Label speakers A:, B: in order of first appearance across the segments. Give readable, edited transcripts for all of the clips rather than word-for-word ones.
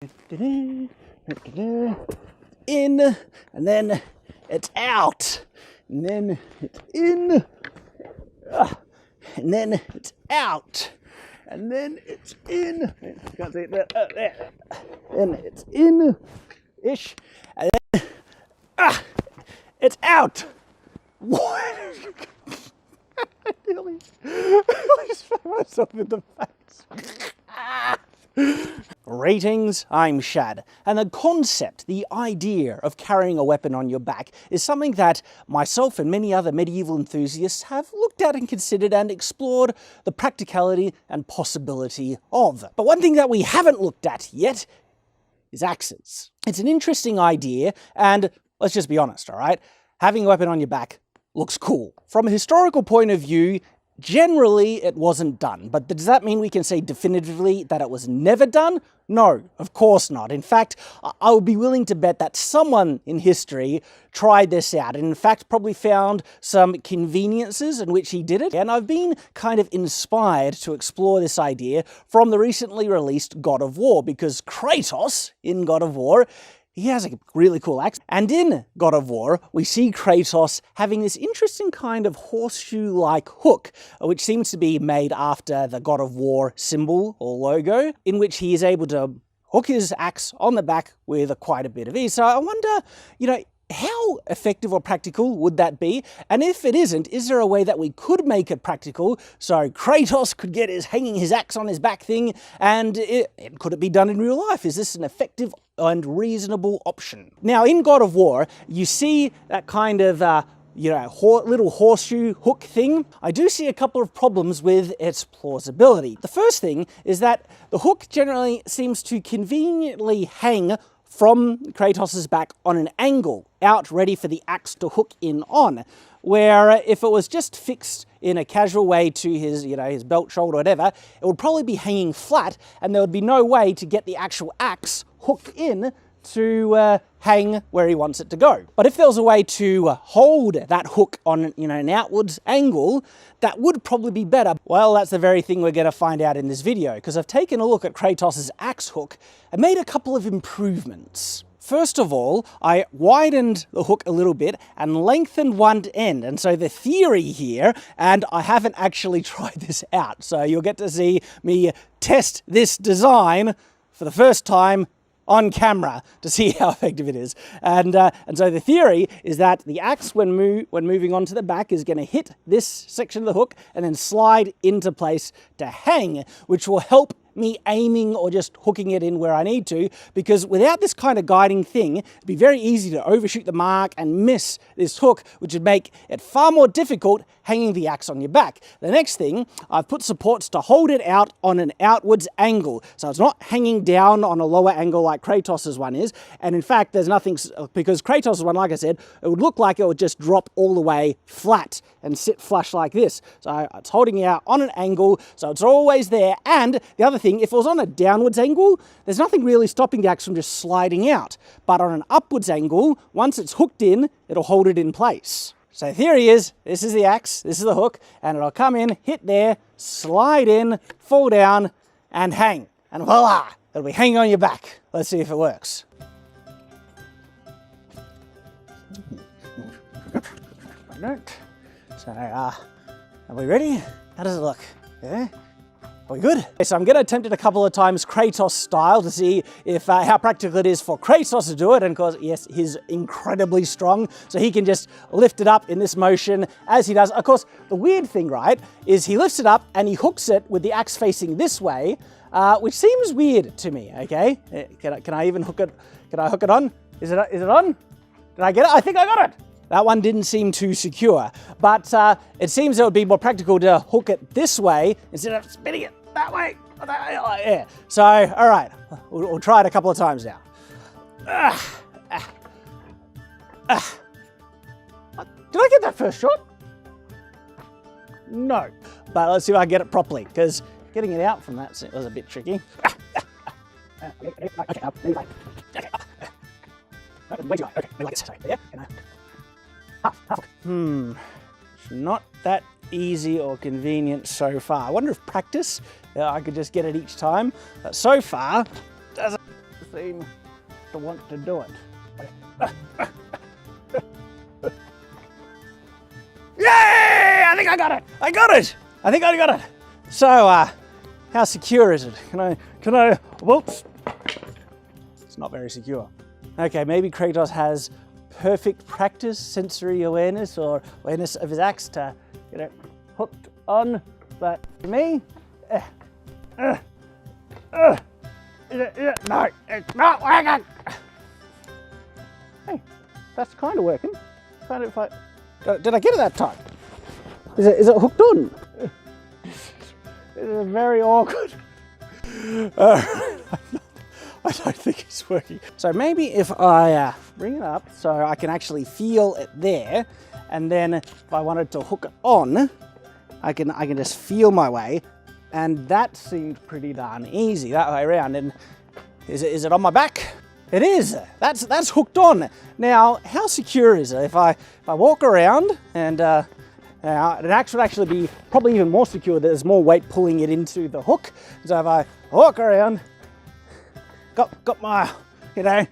A: In, and then it's out, and then it's in, and then it's out, and then it's in. Can't see it there. And it's in-ish, and then it's out. What? I nearly smacked myself in the face. Greetings, I'm Shad, and the concept, the idea of carrying a weapon on your back is something that myself and many other medieval enthusiasts have looked at and considered and explored the practicality and possibility of. But one thing that we haven't looked at yet is axes. It's an interesting idea, and let's just be honest, all right? Having a weapon on your back looks cool. From a historical point of view, generally it wasn't done, but does that mean we can say definitively that it was never done? No, of course not. In fact, I would be willing to bet that someone in history tried this out and in fact probably found some conveniences in which he did it. And I've been kind of inspired to explore this idea from the recently released God of War, because Kratos in God of War, he has a really cool axe. And in God of War, we see Kratos having this interesting kind of horseshoe-like hook, which seems to be made after the God of War symbol or logo, in which he is able to hook his axe on the back with quite a bit of ease. So I wonder, how effective or practical would that be? And if it isn't, is there a way that we could make it practical so Kratos could get hanging his axe on his back thing, and could it be done in real life? Is this an effective and reasonable option? Now, in God of War, you see that kind of little horseshoe hook thing. I do see a couple of problems with its plausibility. The first thing is that the hook generally seems to conveniently hang from Kratos' back on an angle, out ready for the axe to hook in on, where if it was just fixed in a casual way to his, his belt shoulder or whatever, it would probably be hanging flat and there would be no way to get the actual axe hooked in to hang where he wants it to go. But if there was a way to hold that hook on an outwards angle, that would probably be better. Well, that's the very thing we're going to find out in this video, because I've taken a look at Kratos' axe hook and made a couple of improvements. First of all, I widened the hook a little bit and lengthened one end. And so the theory here, and I haven't actually tried this out, so you'll get to see me test this design for the first time on camera to see how effective it is. And so the theory is that the axe, when moving onto the back, is going to hit this section of the hook and then slide into place to hang, which will help me aiming or just hooking it in where I need to, because without this kind of guiding thing, it'd be very easy to overshoot the mark and miss this hook, which would make it far more difficult hanging the axe on your back. The next thing, I've put supports to hold it out on an outwards angle, so it's not hanging down on a lower angle like Kratos' one is. And in fact, there's nothing, because Kratos' one, like I said, it would look like it would just drop all the way flat and sit flush like this. So it's holding it out on an angle, so it's always there. And the other thing, if it was on a downwards angle, there's nothing really stopping the axe from just sliding out. But on an upwards angle, once it's hooked in, it'll hold it in place. So the theory is, this is the axe, this is the hook, and it'll come in, hit there, slide in, fall down, and hang. And voila, it'll be hanging on your back. Let's see if it works. So, are we ready? How does it look? Yeah? Are we good? So I'm going to attempt it a couple of times Kratos style to see if how practical it is for Kratos to do it. And of course, yes, he's incredibly strong, so he can just lift it up in this motion as he does. Of course, the weird thing, right, is he lifts it up and he hooks it with the axe facing this way, which seems weird to me, okay? Can I even hook it? Can I hook it on? Is it on? Did I get it? I think I got it. That one didn't seem too secure, but it seems it would be more practical to hook it this way instead of spinning it that way. Yeah. So, all right, we'll try it a couple of times now. Did I get that first shot? No, but let's see if I can get it properly, because getting it out from that was a bit tricky. Not that easy or convenient so far. I wonder if practice, I could just get it each time. But so far, doesn't seem to want to do it. Yay! I think I got it! I got it! I think I got it! So, how secure is it? Can I, whoops. It's not very secure. Okay, maybe Kratos has perfect practice, sensory awareness, or awareness of his axe to get it hooked on, but for me, no, it's not working. Hey, that's kind of working. Did I get it that time? Is it hooked on? It's very awkward. I don't think it's working. So maybe if I bring it up so I can actually feel it there, and then if I wanted to hook it on, I can just feel my way, and that seemed pretty darn easy that way around. And is it on my back? It is. That's hooked on. Now, how secure is it? If I walk around and an axe would actually be probably even more secure. There's more weight pulling it into the hook. So if I walk around, got my, you know,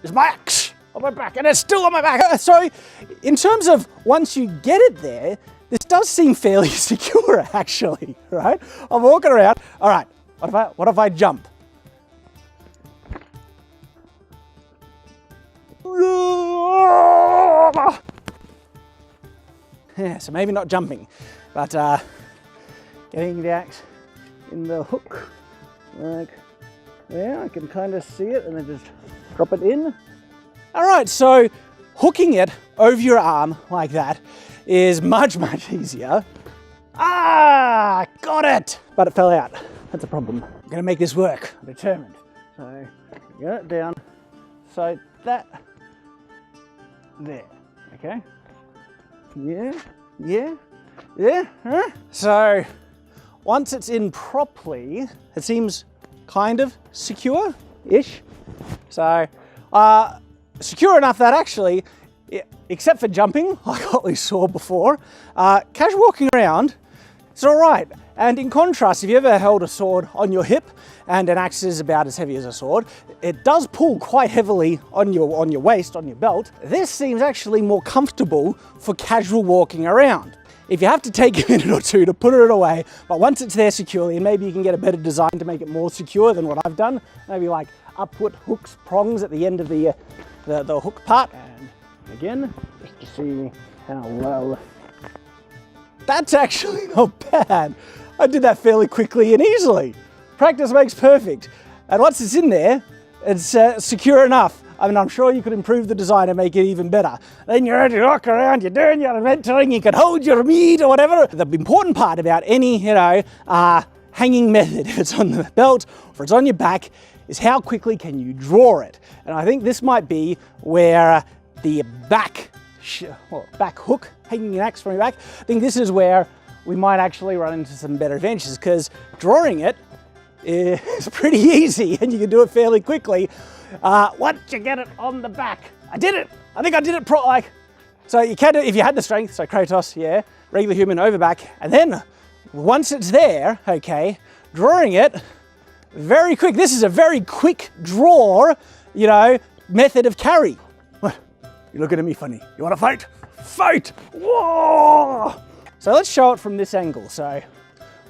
A: it's my axe on my back, and it's still on my back. So in terms of once you get it there, this does seem fairly secure actually, right? I'm walking around. All right, what if I jump? Yeah, so maybe not jumping, but getting the axe in the hook, like there, I can kind of see it, and then just drop it in. All right, so hooking it over your arm like that is much easier. Ah, got it! But it fell out. That's a problem. I'm gonna make this work, I'm determined. So, get it down. So that, there, okay? Yeah, huh? So, once it's in properly, it seems kind of secure-ish. So, secure enough that actually, except for jumping, like what we saw before, casual walking around, it's all right. And in contrast, if you ever held a sword on your hip, and an axe is about as heavy as a sword, it does pull quite heavily on your waist, on your belt. This seems actually more comfortable for casual walking around. If you have to take a minute or two to put it away, but once it's there securely, and maybe you can get a better design to make it more secure than what I've done, maybe like upward hooks, prongs at the end of the hook part. And again, just to see how well. That's actually not bad. I did that fairly quickly and easily. Practice makes perfect. And once it's in there, it's secure enough. I mean, I'm sure you could improve the design and make it even better. Then you're ready to walk around, you're doing your mentoring, you can hold your meat or whatever. The important part about any, hanging method, if it's on the belt or it's on your back, is how quickly can you draw it. And I think this might be where the back hook, hanging an axe from your back, I think this is where we might actually run into some better adventures, because drawing it is pretty easy and you can do it fairly quickly. Once you get it on the back, I did it. I think I did it so you can do it if you had the strength. So Kratos, yeah, regular human over back, and then once it's there, okay, drawing it very quick. This is a very quick draw, method of carry. What? You're looking at me funny. You want to fight? Fight! Whoa! So let's show it from this angle. So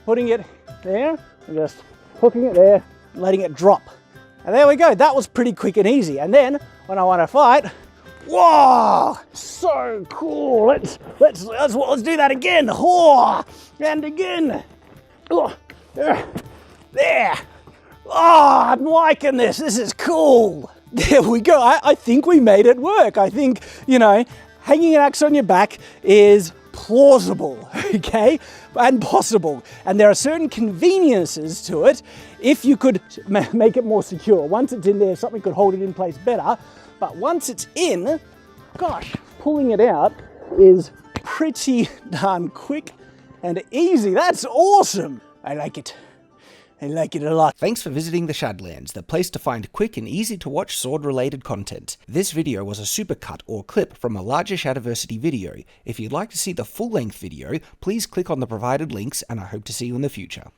A: putting it there and just hooking it there, letting it drop. And there we go. That was pretty quick and easy. And then when I want to fight, whoa! So cool. Let's do that again. Whoa! And again. Oh, there. Oh, I'm liking this. This is cool. There we go. I think we made it work. I think, hanging an axe on your back is plausible, okay, and possible. And there are certain conveniences to it if you could make it more secure. Once it's in there, something could hold it in place better. But once it's in, gosh, pulling it out is pretty darn quick and easy. That's awesome. I like it. I like it a lot.
B: Thanks for visiting the Shadlands, the place to find quick and easy to watch sword-related content. This video was a supercut or clip from a larger Shadiversity video. If you'd like to see the full-length video, please click on the provided links, and I hope to see you in the future.